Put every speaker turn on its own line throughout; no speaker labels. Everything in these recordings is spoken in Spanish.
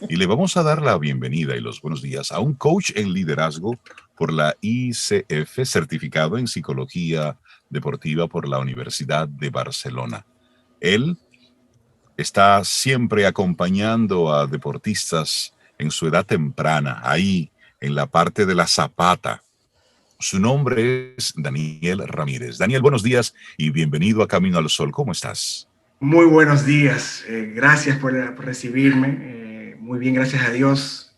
Y le vamos a dar la bienvenida y los buenos días a un coach en liderazgo por la ICF, certificado en psicología deportiva por la Universidad de Barcelona. Él está siempre acompañando a deportistas en su edad temprana, ahí en la parte de la zapata. Su nombre es Daniel Ramírez. Daniel, buenos días y bienvenido a Camino al Sol. ¿Cómo estás?
Muy buenos días. Gracias por recibirme. Muy bien, gracias a Dios.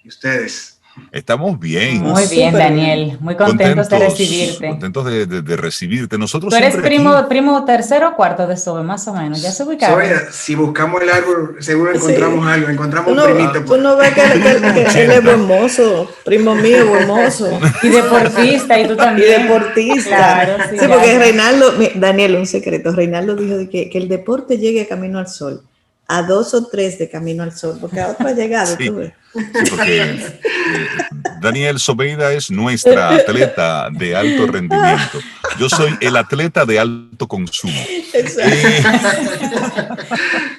¿Y ustedes?
Estamos bien,
Muy bien,
Súper bien.
Daniel. Muy contentos de recibirte.
contentos de recibirte. Nosotros
Tú eres
siempre aquí.
primo tercero o cuarto de Sobe, más o menos. Ya se
Soy,
ubicaron.
si buscamos el árbol, seguro
Sí.
encontramos algo. Encontramos
Tú
un primito.
no ves que él es buen mozo, primo mío, buen mozo.
Y deportista, y tú
Y
también.
deportista.
Claro, sí.
Sí,
ya,
porque
ya.
Reinaldo, Daniel, un secreto. Reinaldo dijo de que el deporte llegue a Camino al Sol, a 2 o 3 de Camino al Sol, porque a otro ha llegado,
Sí,
tú ves.
sí, porque Daniel Sobeida es nuestra atleta de alto rendimiento. Yo soy el atleta de alto consumo. Eh,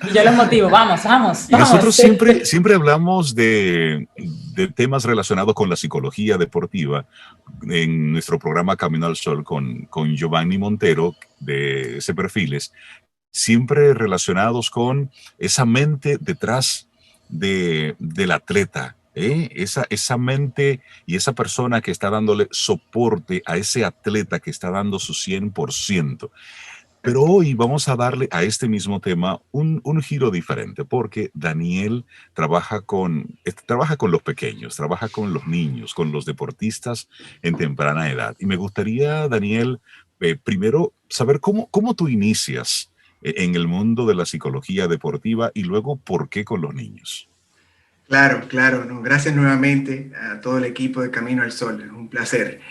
Y yo los motivo. Vamos, vamos,
y nosotros
vamos.
siempre hablamos de temas relacionados con la psicología deportiva en nuestro programa Camino al Sol con Giovanni Montero de ese Perfiles, siempre relacionados con esa mente detrás del atleta, ¿eh? Esa mente y esa persona que está dándole soporte a ese atleta que está dando su 100%. Pero hoy vamos a darle a este mismo tema un giro diferente, porque Daniel trabaja con los pequeños, trabaja con los niños, con los deportistas en temprana edad. Y me gustaría, Daniel, primero saber cómo tú inicias en el mundo de la psicología deportiva y luego por qué con los niños.
Claro. No, gracias nuevamente a todo el equipo de Camino al Sol. Es un placer.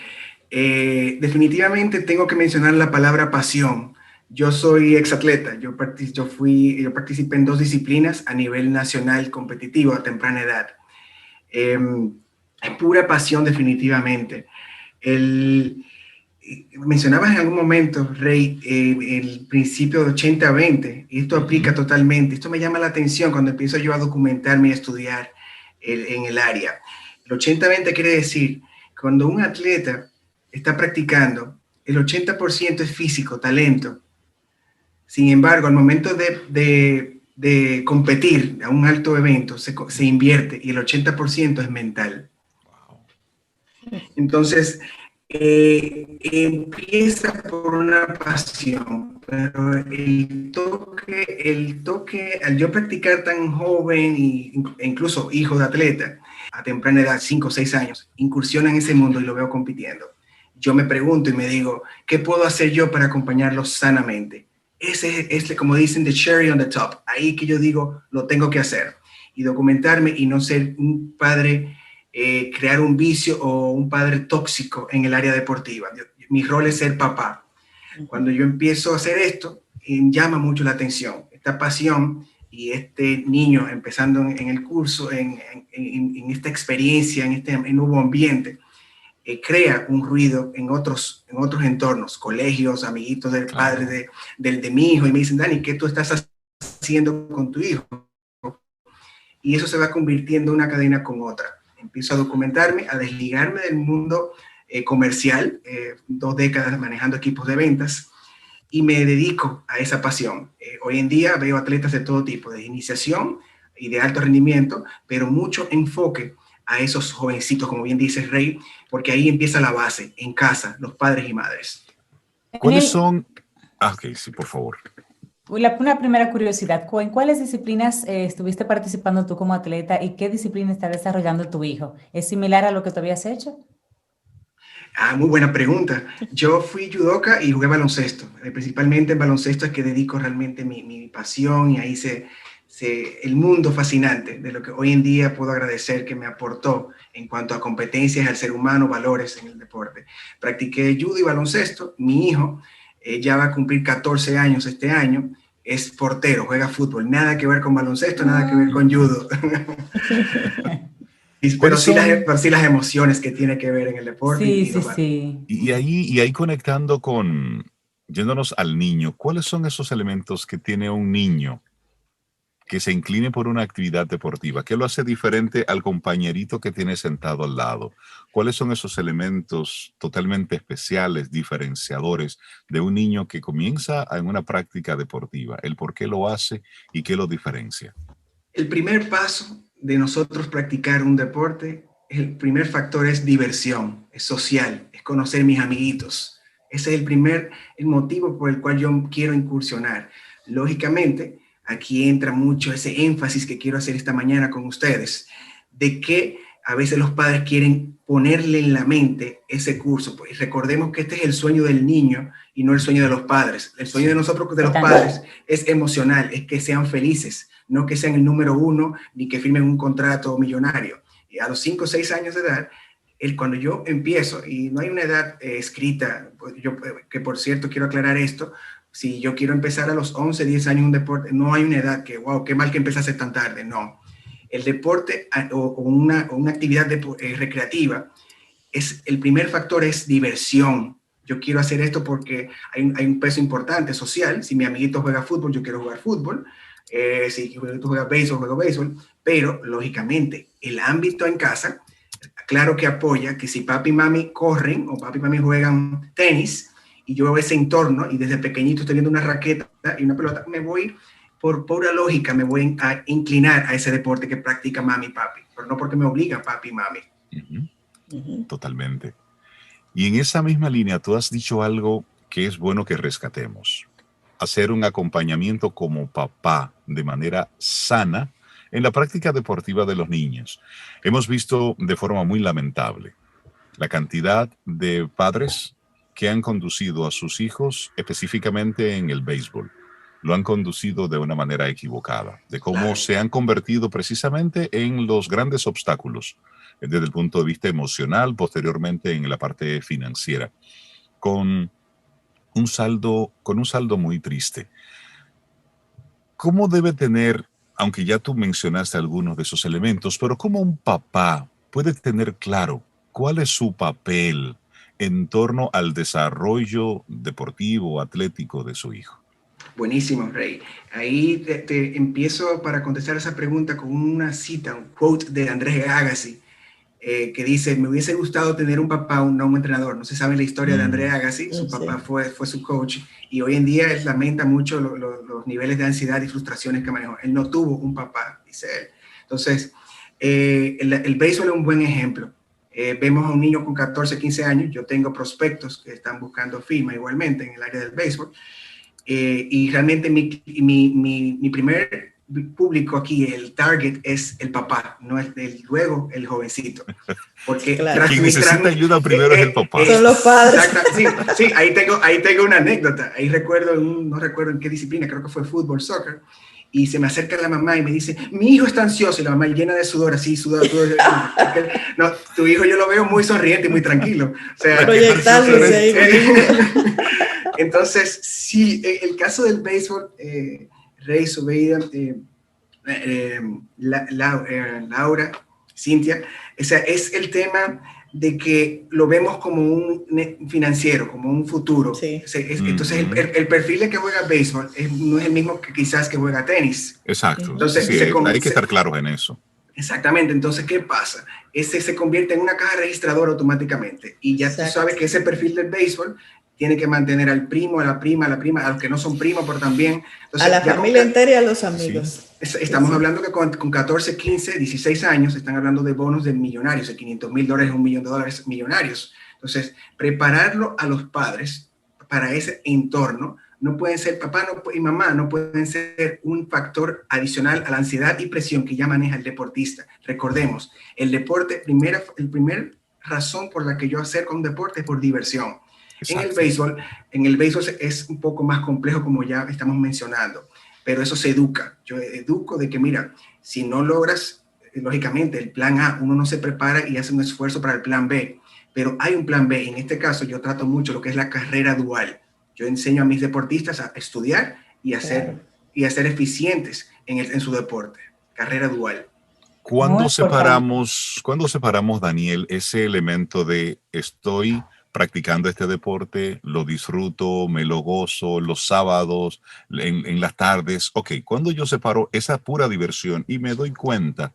Definitivamente tengo que mencionar la palabra pasión. Yo soy exatleta. Yo participé en 2 disciplinas a nivel nacional competitivo a temprana edad. Es pura pasión definitivamente. Mencionabas en algún momento, Rey, el principio de 80-20, y esto aplica totalmente. Esto me llama la atención cuando empiezo yo a documentarme y a estudiar en el área. El 80-20 quiere decir, cuando un atleta está practicando, el 80% es físico, talento. Sin embargo, al momento de competir a un alto evento, se invierte y el 80% es mental. Entonces, empieza por una pasión, pero el toque, al yo practicar tan joven e incluso hijo de atleta, a temprana edad, 5 o 6 años, incursiona en ese mundo y lo veo compitiendo. Yo me pregunto y me digo, ¿qué puedo hacer yo para acompañarlos sanamente? Ese es, como dicen, the cherry on the top. Ahí que yo digo, lo tengo que hacer. Y documentarme y no ser un padre, crear un vicio o un padre tóxico en el área deportiva. Mi rol es ser papá. Cuando yo empiezo a hacer esto, llama mucho la atención. Esta pasión y este niño empezando en el curso, en esta experiencia, en este nuevo ambiente, crea un ruido en otros entornos, colegios, amiguitos del padre de mi hijo, y me dicen, Dani, ¿qué tú estás haciendo con tu hijo? Y eso se va convirtiendo en una cadena con otra. Empiezo a documentarme, a desligarme del mundo comercial, 2 décadas manejando equipos de ventas, y me dedico a esa pasión. Hoy en día veo atletas de todo tipo, de iniciación y de alto rendimiento, pero mucho enfoque a esos jovencitos, como bien dice Rey, porque ahí empieza la base, en casa, los padres y madres.
¿Cuáles
Daniel,
son? Ok, sí, por favor.
una primera curiosidad. ¿En cuáles disciplinas estuviste participando tú como atleta y qué disciplina está desarrollando tu hijo? ¿Es similar a lo que tú habías hecho?
Muy buena pregunta. Yo fui judoka y jugué baloncesto. Principalmente en baloncesto es que dedico realmente mi pasión, y ahí el mundo fascinante de lo que hoy en día puedo agradecer que me aportó en cuanto a competencias al ser humano, valores en el deporte. Practiqué judo y baloncesto. Mi hijo ya va a cumplir 14 años este año. Es portero, juega fútbol. Nada que ver con baloncesto, nada que ver con judo. Pero
¿Cuáles
sí,
son?
pero sí las emociones que tiene que ver en el deporte
Sí,
y
sí,
los valores.
sí.
Y ahí conectando yéndonos al niño, ¿cuáles son esos elementos que tiene un niño que se incline por una actividad deportiva? ¿Qué lo hace diferente al compañerito que tiene sentado al lado? ¿Cuáles son esos elementos totalmente especiales, diferenciadores de un niño que comienza en una práctica deportiva? ¿El por qué lo hace y qué lo diferencia?
El primer paso de nosotros practicar un deporte, el primer factor es diversión, es social, es conocer mis amiguitos. Ese es el motivo por el cual yo quiero incursionar. Lógicamente, aquí entra mucho ese énfasis que quiero hacer esta mañana con ustedes, de que a veces los padres quieren ponerle en la mente ese curso. Pues recordemos que este es el sueño del niño y no el sueño de los padres. El sueño de nosotros, de los padres, es emocional, es que sean felices, no que sean el número uno ni que firmen un contrato millonario. Y a los 5 o 6 años de edad, cuando yo empiezo, y no hay una edad escrita, que por cierto quiero aclarar esto, si yo quiero empezar a los 11, 10 años un deporte, no hay una edad que, wow, qué mal que empezase tan tarde, no. El deporte o una actividad recreativa, el primer factor es diversión. Yo quiero hacer esto porque hay un peso importante social. Si mi amiguito juega fútbol, yo quiero jugar fútbol. Si mi amiguito juega béisbol, juego béisbol. Pero, lógicamente, el ámbito en casa, claro que apoya que si papi y mami corren o papi y mami juegan tenis y yo veo ese entorno y desde pequeñito estoy viendo una raqueta y una pelota, me voy, por pura lógica, me voy a inclinar a ese deporte que practica mami y papi, pero no porque me obligan papi y mami.
Totalmente. Y en esa misma línea, tú has dicho algo que es bueno que rescatemos. Hacer un acompañamiento como papá de manera sana en la práctica deportiva de los niños. Hemos visto de forma muy lamentable la cantidad de padres que han conducido a sus hijos específicamente en el béisbol. Lo han conducido de una manera equivocada, de cómo se han convertido precisamente en los grandes obstáculos desde el punto de vista emocional, posteriormente en la parte financiera, con un saldo muy triste. ¿Cómo debe tener, aunque ya tú mencionaste algunos de esos elementos, pero cómo un papá puede tener claro cuál es su papel en torno al desarrollo deportivo, atlético de su hijo?
Buenísimo, Rey. Ahí te empiezo para contestar esa pregunta con una cita, un quote de Andrés Agassi, que dice: me hubiese gustado tener un papá, no un entrenador. No se sabe la historia de Andrés Agassi, su papá fue su coach, y hoy en día él lamenta mucho los niveles de ansiedad y frustraciones que manejó. Él no tuvo un papá, dice él. Entonces, el béisbol es un buen ejemplo. Vemos a un niño con 14, 15 años, yo tengo prospectos que están buscando firma igualmente en el área del béisbol, y realmente mi primer público aquí, el target, es el papá, no es luego el jovencito. Porque
quien necesita ayuda primero es el papá.
Son los padres.
Sí, ahí tengo una anécdota. Ahí recuerdo, no recuerdo en qué disciplina, creo que fue fútbol, soccer, y se me acerca la mamá y me dice: mi hijo está ansioso, y la mamá llena de sudor, así, sudor. No, tu hijo yo lo veo muy sonriente y muy tranquilo. O sea,
proyectándose ahí.
Entonces, sí, el caso del béisbol, Rey, Sobeida, Laura, Cintia, o sea, es el tema de que lo vemos como un financiero, como un futuro.
Sí.
Entonces, el perfil de que juega béisbol no es el mismo que quizás que juega tenis.
Exacto.
Entonces,
sí, hay que estar claros en eso.
Exactamente. Entonces, ¿qué pasa? Ese se convierte en una caja registradora automáticamente. Y ya tú sabes que ese perfil del béisbol tiene que mantener al primo, a la prima, a los que no son primos, pero también... Entonces,
a la familia entera y a los amigos.
Sí. Estamos hablando que con 14, 15, 16 años están hablando de bonos de millonarios, de $500,000, $1 millón millonarios. Entonces, prepararlo a los padres para ese entorno, no pueden ser, papá y mamá no pueden ser un factor adicional a la ansiedad y presión que ya maneja el deportista. Recordemos, el deporte, el primer razón por la que yo acerco a un deporte es por diversión. Exacto. En el béisbol es un poco más complejo, como ya estamos mencionando, pero eso se educa. Yo educo de que, mira, si no logras, lógicamente, el plan A, uno no se prepara y hace un esfuerzo para el plan B, pero hay un plan B. En este caso, yo trato mucho lo que es la carrera dual. Yo enseño a mis deportistas a estudiar y a ser eficientes en su deporte. Carrera dual.
¿Cuándo separamos, Daniel, ese elemento de estoy practicando este deporte, lo disfruto, me lo gozo los sábados, en las tardes. Ok, cuando yo separo esa pura diversión y me doy cuenta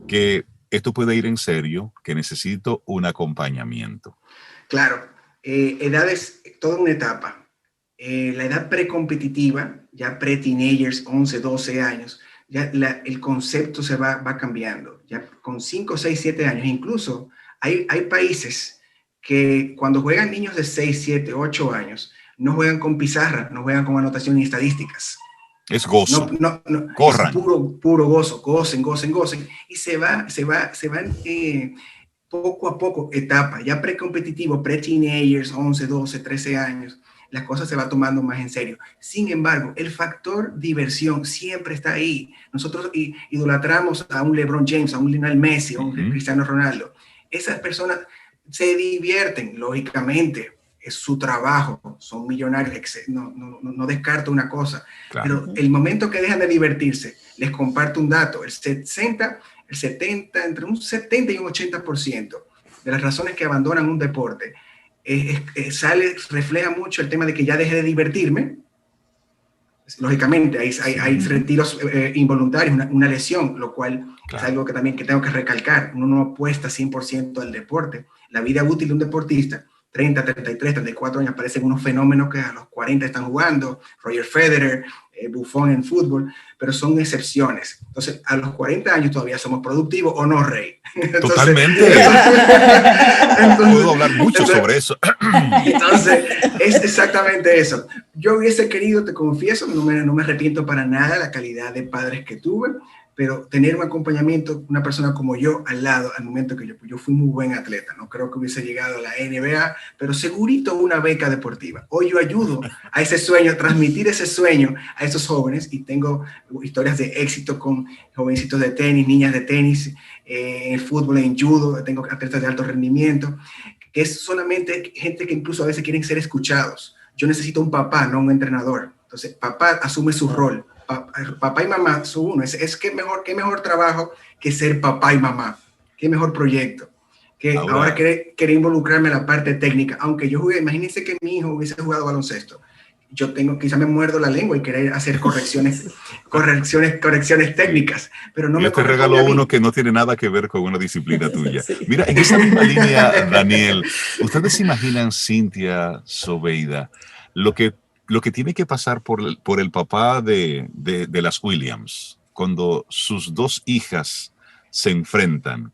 que esto puede ir en serio, que necesito un acompañamiento.
Claro, edades, toda una etapa. La edad precompetitiva, ya pre-teenagers, 11, 12 años, ya el concepto se va cambiando. Ya con 5, 6, 7 años, incluso hay países que cuando juegan niños de 6, 7, 8 años, no juegan con pizarra, no juegan con anotación y estadísticas.
Es gozo.
No,
corran.
Es puro gozo, gocen. Y se van poco a poco, etapa, ya precompetitivo, pre-teenagers, 11, 12, 13 años, la cosa se va tomando más en serio. Sin embargo, el factor diversión siempre está ahí. Nosotros idolatramos a un LeBron James, a un Lionel Messi, a un Cristiano Ronaldo. Esas personas se divierten, lógicamente, es su trabajo, son millonarios, no descarto una cosa, claro. Pero el momento que dejan de divertirse, les comparto un dato, entre un 70 y un 80% de las razones que abandonan un deporte refleja mucho el tema de que ya dejé de divertirme. Lógicamente hay retiros involuntarios, una lesión, lo cual claro. Es algo que también que tengo que recalcar. Uno no apuesta 100% al deporte. La vida útil de un deportista, 30, 33, 34 años, parecen unos fenómenos que a los 40 están jugando, Roger Federer, Buffon en fútbol, pero son excepciones. Entonces, a los 40 años todavía somos productivos, ¿o no, Rey? Entonces,
totalmente. Puedo hablar mucho sobre eso.
Entonces, es exactamente eso. Yo hubiese querido, te confieso, no me arrepiento para nada de la calidad de padres que tuve, pero tener un acompañamiento, una persona como yo al lado, al momento que yo fui muy buen atleta, no creo que hubiese llegado a la NBA, pero segurito una beca deportiva. Hoy yo ayudo a ese sueño, transmitir ese sueño a esos jóvenes, y tengo historias de éxito con jovencitos de tenis, niñas de tenis, en el fútbol, en judo, tengo atletas de alto rendimiento, que es solamente gente que incluso a veces quieren ser escuchados. Yo necesito un papá, no un entrenador. Entonces, papá asume su rol. Papá y mamá son uno. ¿Qué mejor trabajo que ser papá y mamá? ¿Qué mejor proyecto? Que ahora querer involucrarme en la parte técnica. Aunque yo jugué, imagínense que mi hijo hubiese jugado baloncesto. Yo quizá me muerdo la lengua y querer hacer correcciones técnicas, pero no
yo te regalo uno que no tiene nada que ver con una disciplina tuya. Sí. Mira, en esa misma línea, Daniel, ¿ustedes se imaginan, Cintia, Zobeida, lo que tiene que pasar por el papá de las Williams cuando sus dos hijas se enfrentan?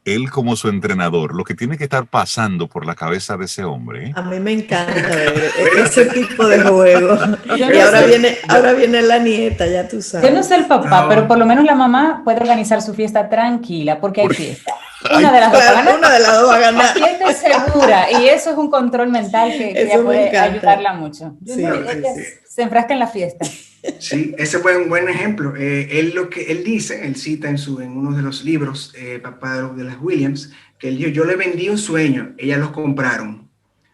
Él como su entrenador, lo que tiene que estar pasando por la cabeza de ese hombre. ¿Eh?
A mí me encanta ver ese tipo de juego. Y ahora viene la nieta, ya tú sabes.
Yo no sé el papá, pero por lo menos la mamá puede organizar su fiesta tranquila, porque hay fiesta. Una de las dos va a ganar. La fiesta es segura, y eso es un control mental que ya puede ayudarla mucho.
Sí,
se enfrasca en la fiesta.
Sí, ese fue un buen ejemplo. Él dice, él cita en uno de los libros, papá de las Williams, que él dijo: yo le vendí un sueño, ellas los compraron.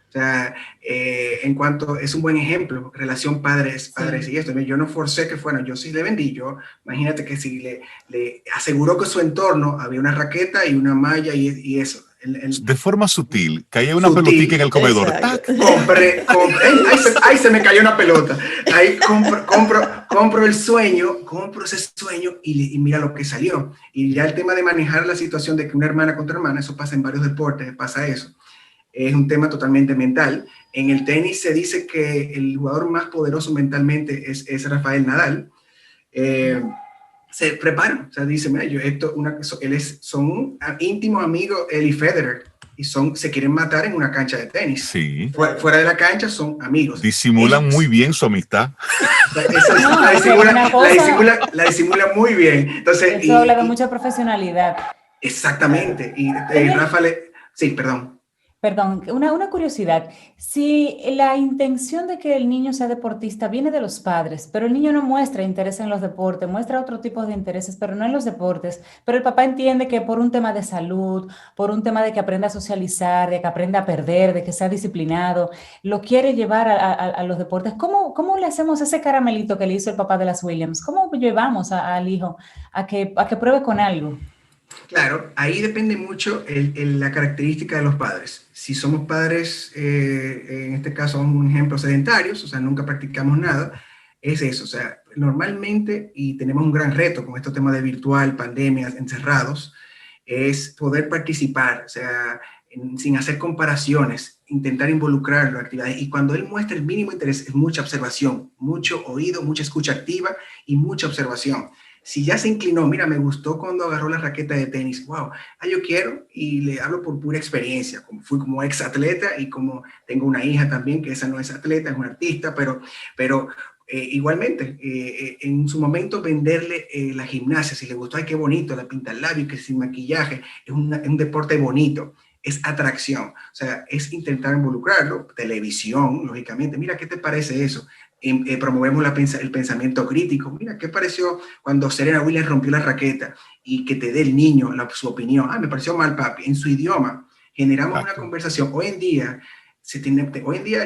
O sea, en cuanto, es un buen ejemplo, relación padres sí. Y esto. Yo no forcé que fueran, yo sí le vendí. Imagínate que si le aseguró que su entorno había una raqueta y una malla y eso.
De forma sutil, caía una pelotita en el comedor.
Compré, ahí se me cayó una pelota. Ahí compro el sueño, compro ese sueño y mira lo que salió. Y ya el tema de manejar la situación de que una hermana contra hermana, eso pasa en varios deportes, pasa eso. Es un tema totalmente mental. En el tenis se dice que el jugador más poderoso mentalmente es Rafael Nadal. Se preparan, o sea, dice, mira, son íntimos amigos, él y Federer, y se quieren matar en una cancha de tenis.
Sí.
Fuera de la cancha son amigos.
Disimulan muy bien su amistad.
La disimula muy bien. Entonces,
eso habla de mucha profesionalidad.
Exactamente. Y Rafa sí, perdón.
Perdón, una curiosidad. Si la intención de que el niño sea deportista viene de los padres, pero el niño no muestra interés en los deportes, muestra otro tipo de intereses, pero no en los deportes, pero el papá entiende que por un tema de salud, por un tema de que aprenda a socializar, de que aprenda a perder, de que sea disciplinado, lo quiere llevar a los deportes, ¿cómo le hacemos ese caramelito que le hizo el papá de las Williams? ¿Cómo llevamos al hijo a que pruebe con algo?
Claro, ahí depende mucho la característica de los padres. Si somos padres, en este caso, un ejemplo, sedentarios, o sea, nunca practicamos nada, es eso. O sea, normalmente, y tenemos un gran reto con este tema de virtual, pandemias, encerrados, es poder participar, o sea, sin hacer comparaciones, intentar involucrarlo en la actividad. Y cuando él muestra el mínimo interés, es mucha observación, mucho oído, mucha escucha activa y mucha observación. Si ya se inclinó, mira, me gustó cuando agarró la raqueta de tenis, wow, yo quiero, y le hablo por pura experiencia, como fui como ex atleta y como tengo una hija también, que esa no es atleta, es una artista, pero igualmente, en su momento venderle la gimnasia, si le gustó, ay, qué bonito, la pinta el labio, que sin maquillaje, es un deporte bonito, es atracción, o sea, es intentar involucrarlo, televisión, lógicamente, mira, ¿qué te parece eso? Promovemos el pensamiento crítico. Mira, ¿qué pareció cuando Serena Williams rompió la raqueta? Y que te dé el niño su opinión. Me pareció mal, papi, en su idioma. Generamos una conversación. Hoy en día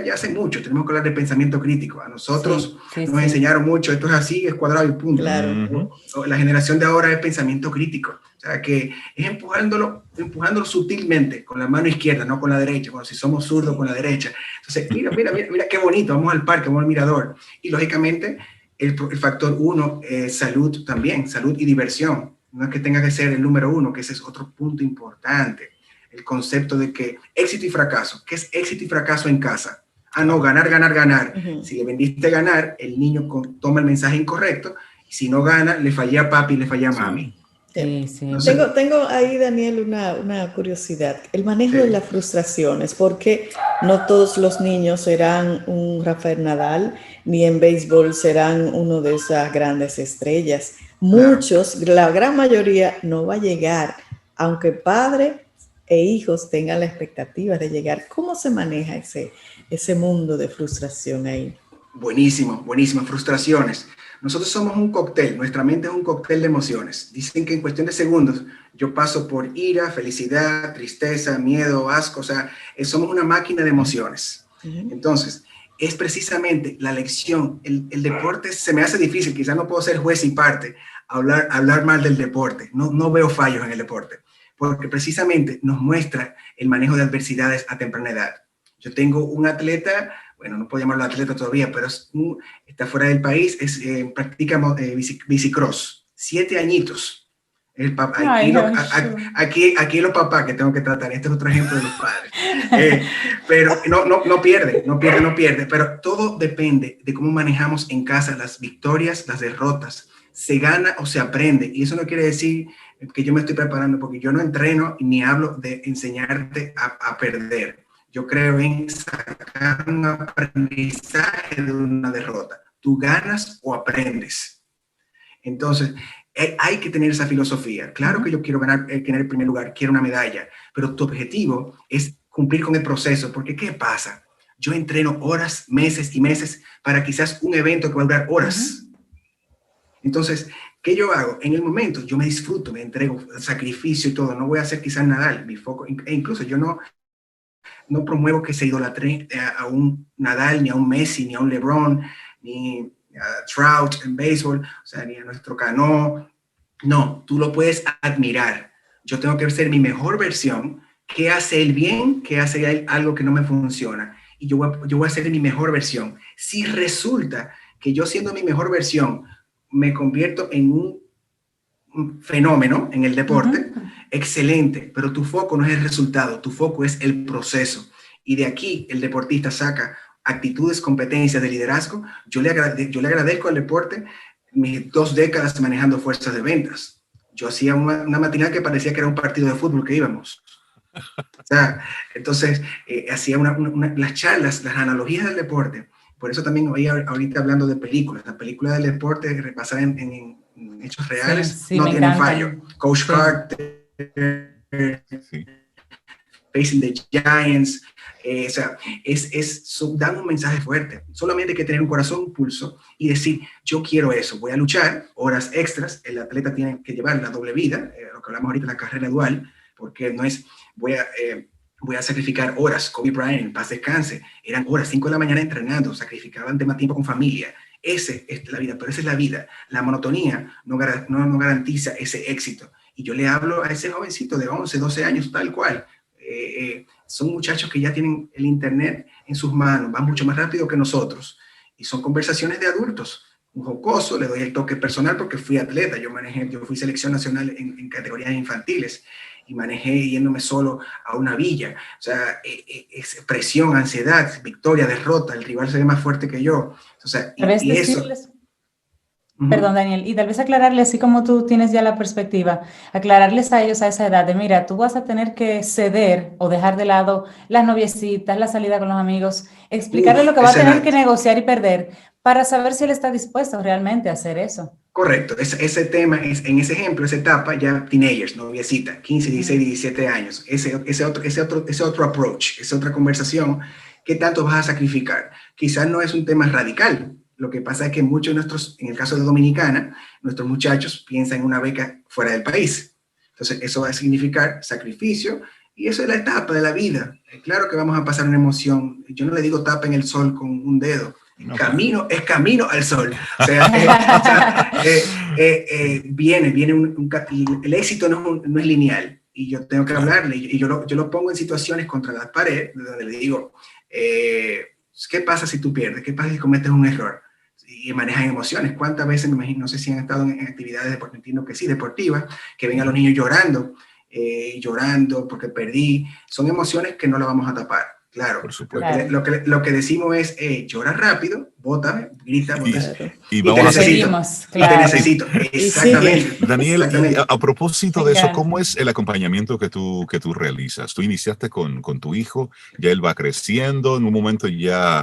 ya hace mucho, tenemos que hablar de pensamiento crítico. A nosotros nos enseñaron mucho, esto es así, es cuadrado y punto.
Claro.
La generación de ahora es pensamiento crítico. O sea, que es empujándolo sutilmente, con la mano izquierda, no con la derecha, como si somos zurdos con la derecha. Entonces, mira qué bonito, vamos al parque, vamos al mirador. Y lógicamente, el factor 1 es salud también, salud y diversión. No es que tenga que ser el número 1, que ese es otro punto importante. El concepto de que éxito y fracaso. ¿Qué es éxito y fracaso en casa? No, ganar, ganar, ganar. Si le vendiste ganar, el niño toma el mensaje incorrecto. Y si no gana, le fallé a papi, le fallé a mami.
Sí.
Tengo ahí, Daniel, una curiosidad. El manejo de las frustraciones, porque no todos los niños serán un Rafael Nadal, ni en béisbol serán uno de esas grandes estrellas. Muchos, la gran mayoría, no va a llegar, aunque padre e hijos tengan la expectativa de llegar. ¿Cómo se maneja ese mundo de frustración ahí?
Buenísimas frustraciones. Nosotros somos un cóctel, nuestra mente es un cóctel de emociones. Dicen que en cuestión de segundos yo paso por ira, felicidad, tristeza, miedo, asco, o sea, somos una máquina de emociones. Entonces, es precisamente la lección, el deporte se me hace difícil, quizás no puedo ser juez y parte, hablar mal del deporte, no veo fallos en el deporte, porque precisamente nos muestra el manejo de adversidades a temprana edad. Yo tengo un atleta, bueno, no puedo llamarlo atleta todavía, pero está fuera del país, practica bicicross, 7 añitos. Aquí los papás que tengo que tratar, este es otro ejemplo de los padres. Pero no pierde, pero todo depende de cómo manejamos en casa las victorias, las derrotas. Se gana o se aprende, y eso no quiere decir que yo me estoy preparando, porque yo no entreno ni hablo de enseñarte a perder. Yo creo en sacar un aprendizaje de una derrota. Tú ganas o aprendes. Entonces, hay que tener esa filosofía. Claro que yo quiero ganar el primer lugar, quiero una medalla, pero tu objetivo es cumplir con el proceso, porque ¿qué pasa? Yo entreno horas, meses y meses para quizás un evento que va a durar horas. Entonces, ¿qué yo hago? En el momento, yo me disfruto, me entrego, sacrificio y todo. No voy a hacer quizás Nadal, mi foco, e incluso yo no promuevo que se idolatre a un Nadal, ni a un Messi, ni a un LeBron, ni a Trout en béisbol, o sea, ni a nuestro Cano. No, tú lo puedes admirar. Yo tengo que ser mi mejor versión. ¿Qué hace él bien? ¿Qué hace él algo que no me funciona? Y yo voy a ser mi mejor versión. Si resulta que yo siendo mi mejor versión me convierto en un fenómeno en el deporte, excelente, pero tu foco no es el resultado, tu foco es el proceso. Y de aquí el deportista saca actitudes, competencias de liderazgo. Yo le agradezco al deporte mis 2 décadas manejando fuerzas de ventas. Yo hacía una matinal que parecía que era un partido de fútbol que íbamos. O sea, entonces hacía las charlas, las analogías del deporte. Por eso también hoy ahorita hablando de películas. Las películas del deporte repasadas en hechos reales no tienen fallo. Coach Carter, Facing the Giants, o sea, dan un mensaje fuerte. Solamente hay que tener un corazón, un pulso y decir, yo quiero eso, voy a luchar, horas extras, el atleta tiene que llevar la doble vida, lo que hablamos ahorita de la carrera dual, porque no es, voy a sacrificar horas. Kobe Bryant, en paz descanse, eran horas, 5 de la mañana entrenando, sacrificaban más tiempo con familia. Esa es la vida, pero esa es la vida. La monotonía no garantiza ese éxito. Y yo le hablo a ese jovencito de 11, 12 años, tal cual. son muchachos que ya tienen el internet en sus manos, van mucho más rápido que nosotros, y son conversaciones de adultos. Un jocoso, le doy el toque personal porque fui atleta, yo fui selección nacional en categorías infantiles, y manejé yéndome solo a una villa. O sea, es presión, ansiedad, victoria, derrota, el rival se ve más fuerte que yo. O sea, y eso...
Perdón, Daniel, y tal vez aclararle, así como tú tienes ya la perspectiva, aclararles a ellos a esa edad de, mira, tú vas a tener que ceder o dejar de lado las noviecitas, la salida con los amigos, explicarle lo que va a tener que negociar y perder para saber si él está dispuesto realmente a hacer eso.
Correcto, ese tema, en ese ejemplo, esa etapa, ya teenagers, noviecita, 15, 16, 17 años, ese otro approach, esa otra conversación, ¿qué tanto vas a sacrificar? Quizás no es un tema radical. Lo que pasa es que muchos de nuestros, en el caso de Dominicana, nuestros muchachos piensan en una beca fuera del país. Entonces, eso va a significar sacrificio, y eso es la etapa de la vida. Claro que vamos a pasar una emoción. Yo no le digo tapa en el sol con un dedo. No, es camino al sol. O sea, viene el éxito no es lineal, y yo tengo que hablarle, y yo lo pongo en situaciones contra la pared, donde le digo, ¿qué pasa si tú pierdes? ¿Qué pasa si cometes un error? Y manejan emociones. ¿Cuántas veces, me imagino, no sé si han estado en actividades deportivas, que sí, deportivas, que ven a los niños llorando porque perdí? Son emociones que no las vamos a tapar. Claro, lo que decimos es, llora rápido, bótame, grita,
y vamos
te necesito. Exactamente.
Daniel,
exactamente.
A propósito de eso, ¿cómo es el acompañamiento que tú realizas? Tú iniciaste con tu hijo, ya él va creciendo, en un momento ya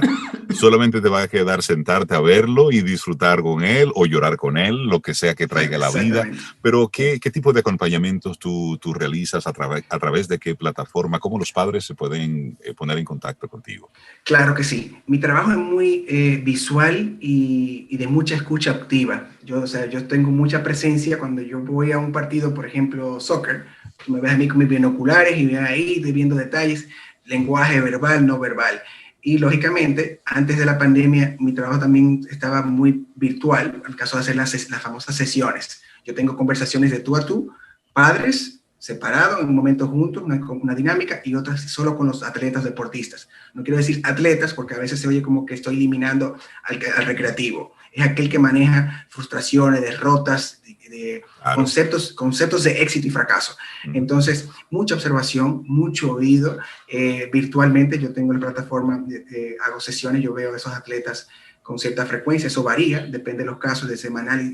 solamente te va a quedar sentarte a verlo y disfrutar con él o llorar con él, lo que sea que traiga la vida. Pero ¿qué tipo de acompañamientos tú realizas a través de qué plataforma? ¿Cómo los padres se pueden poner en contacto contigo?
Claro que sí. Mi trabajo es muy visual y de mucha escucha activa. Yo tengo mucha presencia cuando yo voy a un partido, por ejemplo, soccer. Me ves a mí con mis binoculares y ven ahí viendo detalles, lenguaje verbal, no verbal. Y lógicamente, antes de la pandemia, mi trabajo también estaba muy virtual, en el caso de hacer las famosas sesiones. Yo tengo conversaciones de tú a tú, padres separados, en un momento juntos, una dinámica, y otras solo con los atletas deportistas. No quiero decir atletas porque a veces se oye como que estoy eliminando al recreativo. Es aquel que maneja frustraciones, derrotas, claro, conceptos de éxito y fracaso. Entonces, mucha observación, mucho oído. Virtualmente yo tengo la plataforma, hago sesiones, yo veo a esos atletas con cierta frecuencia, eso varía, depende de los casos, de semanal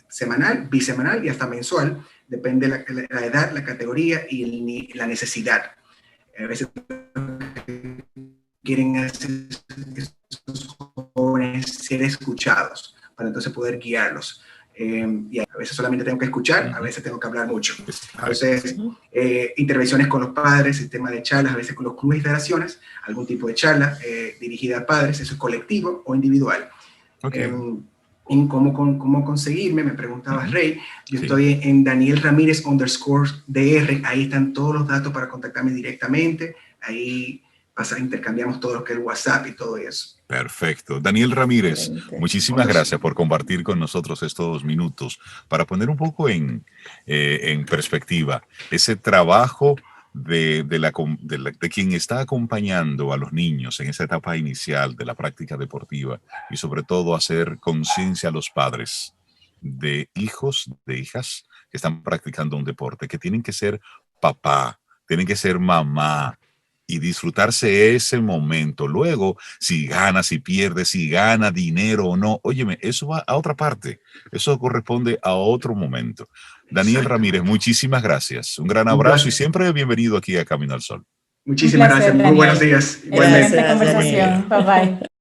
semanal, bisemanal y hasta mensual, depende de la edad, la categoría y la necesidad. A veces quieren hacer estos jóvenes ser escuchados para entonces poder guiarlos. Y a veces solamente tengo que escuchar, a veces tengo que hablar mucho. Entonces, intervenciones con los padres, sistema de charlas, a veces con los clubes y federaciones, algún tipo de charla dirigida a padres, eso es colectivo o individual.
Okay.
En cómo conseguirme, me preguntaba Rey, yo estoy en Daniel Ramírez _DR, ahí están todos los datos para contactarme directamente, ahí intercambiamos todo lo que es el WhatsApp y todo eso.
Perfecto. Daniel Ramírez, muchísimas gracias por compartir con nosotros estos minutos para poner un poco en perspectiva ese trabajo de quien está acompañando a los niños en esa etapa inicial de la práctica deportiva y sobre todo hacer conciencia a los padres de hijos, de hijas que están practicando un deporte, que tienen que ser papá, tienen que ser mamá, y disfrutarse ese momento. Luego, si gana, si pierde, si gana dinero o no, óyeme, eso va a otra parte. Eso corresponde a otro momento. Daniel Ramírez, muchísimas gracias. Un gran abrazo y siempre bienvenido aquí a Camino al Sol.
Muchísimas gracias. Muy buenos días.
Igualmente. Excelente conversación. Bye bye.